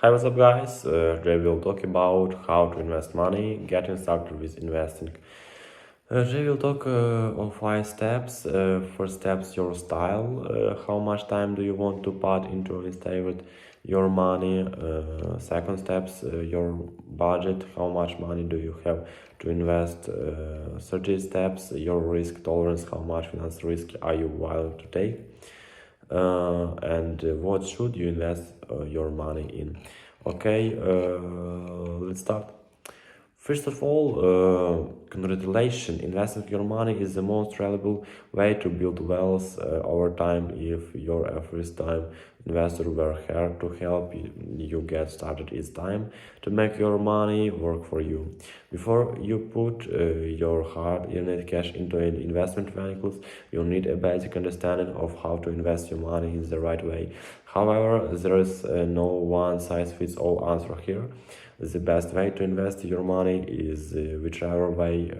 Hi, what's up, guys? Today we'll talk about how to invest money, getting started with investing. Today we'll talk of 5 steps. First steps, your style. How much time do you want to put into investing with your money? Second steps, your budget. How much money do you have to invest? 30 steps, your risk tolerance. How much financial risk are you willing to take? And what should you invest your money in? Okay, let's start. First of all, congratulations, investing your money is the most reliable way to build wealth over time. If you're a first-time investor, we're here to help you get started. It's time to make your money work for you. Before you put your hard-earned cash into an investment vehicles, you need a basic understanding of how to invest your money in the right way. However, there is no one-size-fits-all answer here. The best way to invest your money is whichever way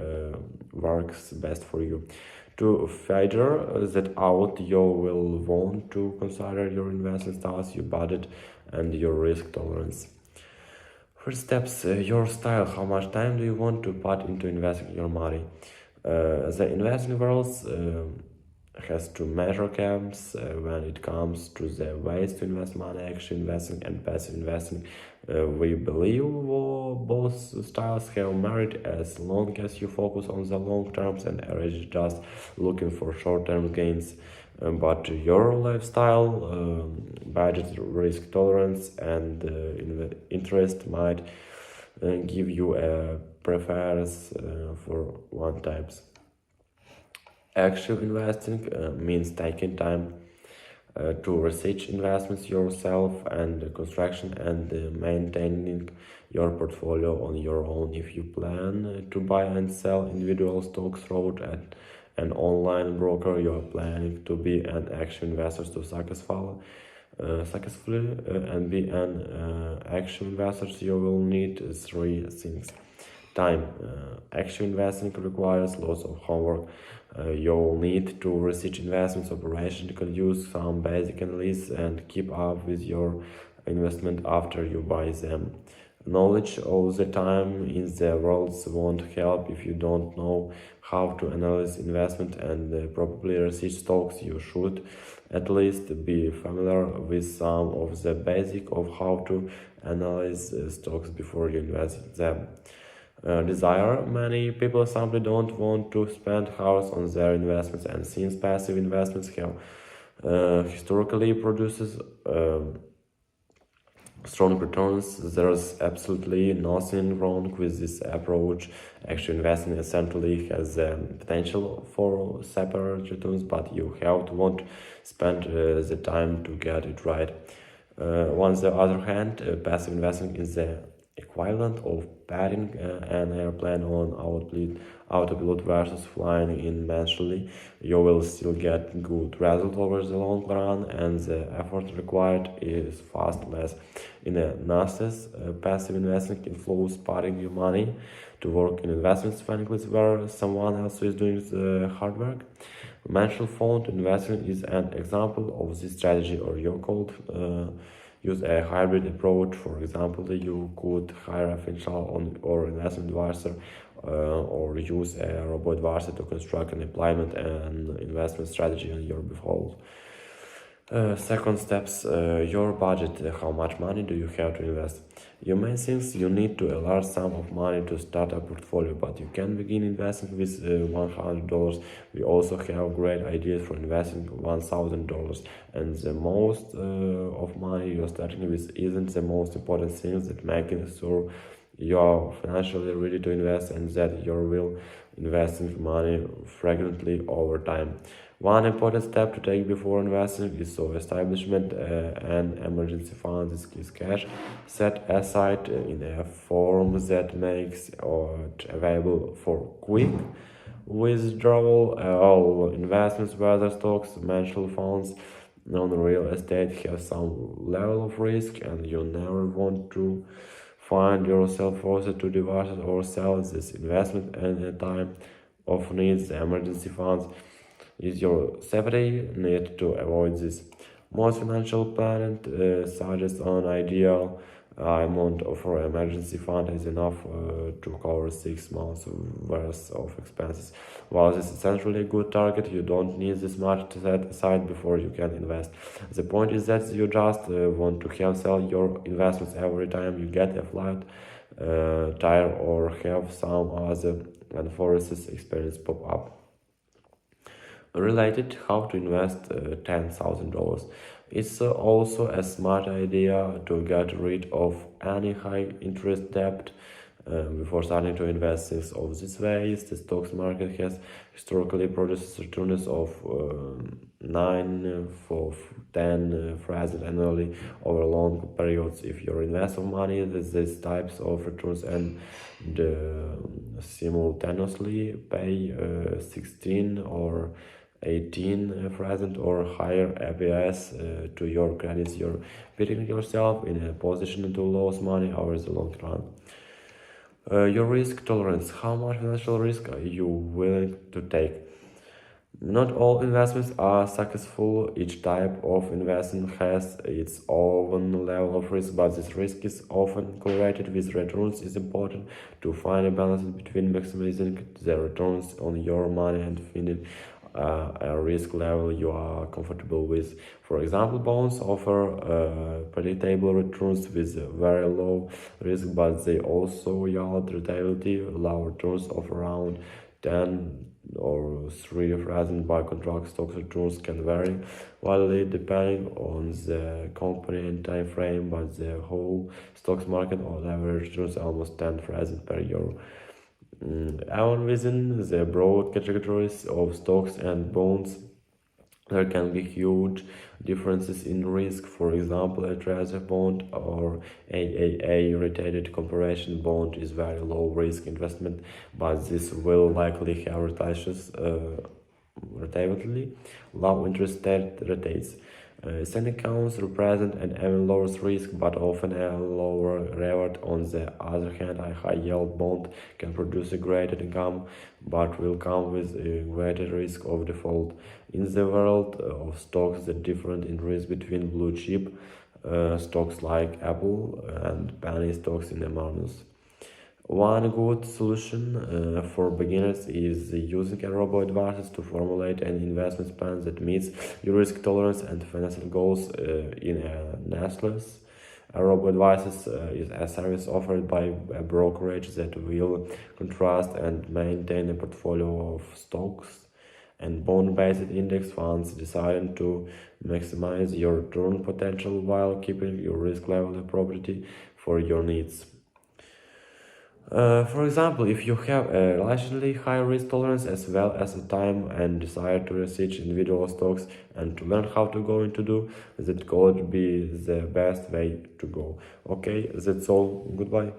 works best for you. To figure that out, you will want to consider your investment styles, your budget, and your risk tolerance. First steps, your style. How much time do you want to put into investing your money? The investing world has two major camps when it comes to the ways to invest money: active investing and passive investing. We believe both styles have merit as long as you focus on the long terms and are just looking for short-term gains. But your lifestyle, budget, risk tolerance, and interest might give you a preference for one types. Active investing means taking time to research investments yourself and construction and maintaining your portfolio on your own. If you plan to buy and sell individual stocks through an online broker, you are planning to be an active investor to successfully and be an active investor. You will need 3 things. Time. Active investing requires lots of homework. You'll need to research investments operations, use some basic analysis, and keep up with your investment after you buy them. Knowledge all the time in the world won't help if you don't know how to analyze investment and properly research stocks. You should at least be familiar with some of the basics of how to analyze stocks before you invest them. Desire. Many people simply don't want to spend hours on their investments, and since passive investments have historically produces strong returns, there's absolutely nothing wrong with this approach. Actually, investing essentially has the potential for separate returns, but you have to want to spend the time to get it right. On the other hand, passive investing is the equivalent of betting an airplane on autopilot versus flying in naturally. You will still get good result over the long run, and the effort required is fast less. In a nutshell, passive investing includes putting your money to work in investments vehicles where someone else is doing the hard work. Mutual fund investing is an example of this strategy, or you could use a hybrid approach. For example, you could hire a financial or investment advisor or use a robot advisor to construct an employment and investment strategy on your behalf. Second steps, your budget. How much money do you have to invest? You may think you need to a large sum of money to start a portfolio, but you can begin investing with $100. We also have great ideas for investing $1,000, and the most of money you're starting with isn't the most important thing. That making sure you're financially ready to invest and that you will investing money frequently over time. One important step to take before investing is to establishment an emergency fund. This is cash set aside in a form that makes it available for quick withdrawal. All investments, whether stocks, mutual funds, non-real estate, have some level of risk, and you never want to find yourself forced to divest or sell this investment at a time of need. The emergency funds is your safety net to avoid this. Most financial planners suggest an ideal amount for emergency fund is enough to cover 6 months worth of expenses. While this is essentially a good target, you don't need this much to set aside before you can invest. The point is that you just want to have sell your investments every time you get a flat tire or have some other unforeseen experience pop up. Related, how to invest $10,000. It's also a smart idea to get rid of any high interest debt before starting to invest. Things of this ways, the stock market has historically produced returns of 9 for 10% annually over long periods. If you invest of money, these types of returns and simultaneously pay 16 or 18% or higher APS to your credits, you're putting yourself in a position to lose money over the long run. Your risk tolerance. How much financial risk are you willing to take? Not all investments are successful. Each type of investment has its own level of risk, but this risk is often correlated with returns. It's important to find a balance between maximizing the returns on your money and finding a risk level you are comfortable with. For example, bonds offer predictable returns with very low risk, but they also yield relatively low returns of around 10 or 3%. By contrast, stock returns can vary wildly depending on the company and time frame, but the whole stocks market on average returns almost 10% per year. Even within the broad categories of stocks and bonds, there can be huge differences in risk. For example, a treasury bond or AAA rated corporation bond is very low risk investment, but this will likely have relatively low interest rates. Savings accounts represent an even lower risk but often a lower reward. On the other hand, a high-yield bond can produce a greater income but will come with a greater risk of default. In the world of stocks, the difference in risk between blue chip stocks like Apple and penny stocks is enormous. One good solution for beginners is using a robo-advisor to formulate an investment plan that meets your risk tolerance and financial goals in a nestless. A robo-advisor is a service offered by a brokerage that will contrast and maintain a portfolio of stocks and bond-based index funds designed to maximize your return potential while keeping your risk level appropriate for your needs. For example, if you have a relatively high risk tolerance as well as the time and desire to research individual stocks and to learn how to go into do, that could be the best way to go. Okay, that's all. Goodbye.